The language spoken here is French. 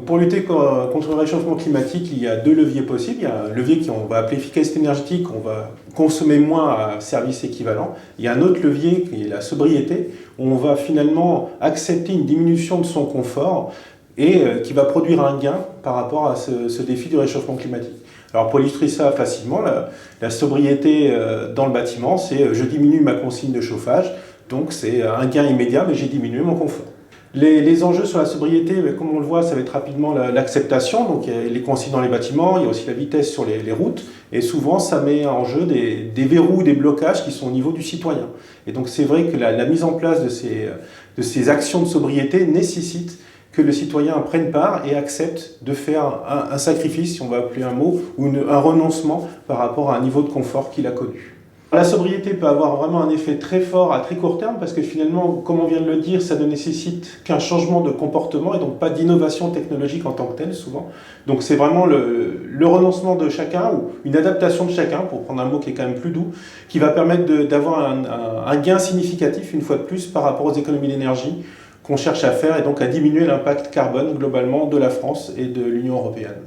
Pour lutter contre le réchauffement climatique, il y a deux leviers possibles. Il y a un levier qu'on va appeler efficacité énergétique, on va consommer moins à service équivalent. Il y a un autre levier qui est la sobriété, où on va finalement accepter une diminution de son confort et qui va produire un gain par rapport à ce défi du réchauffement climatique. Alors pour illustrer ça facilement, la sobriété dans le bâtiment, c'est je diminue ma consigne de chauffage, donc c'est un gain immédiat, mais j'ai diminué mon confort. Les enjeux sur la sobriété, comme on le voit, ça va être rapidement l'acceptation. Donc il y a les consignes dans les bâtiments, il y a aussi la vitesse sur les routes. Et souvent, ça met en jeu des verrous, des blocages qui sont au niveau du citoyen. Et donc c'est vrai que la mise en place de ces actions de sobriété nécessite que le citoyen prenne part et accepte de faire un sacrifice, si on va appeler un mot, ou un renoncement par rapport à un niveau de confort qu'il a connu. La sobriété peut avoir vraiment un effet très fort à très court terme parce que finalement, comme on vient de le dire, ça ne nécessite qu'un changement de comportement et donc pas d'innovation technologique en tant que telle souvent. Donc c'est vraiment le renoncement de chacun ou une adaptation de chacun, pour prendre un mot qui est quand même plus doux, qui va permettre d'avoir un gain significatif une fois de plus par rapport aux économies d'énergie qu'on cherche à faire et donc à diminuer l'impact carbone globalement de la France et de l'Union européenne.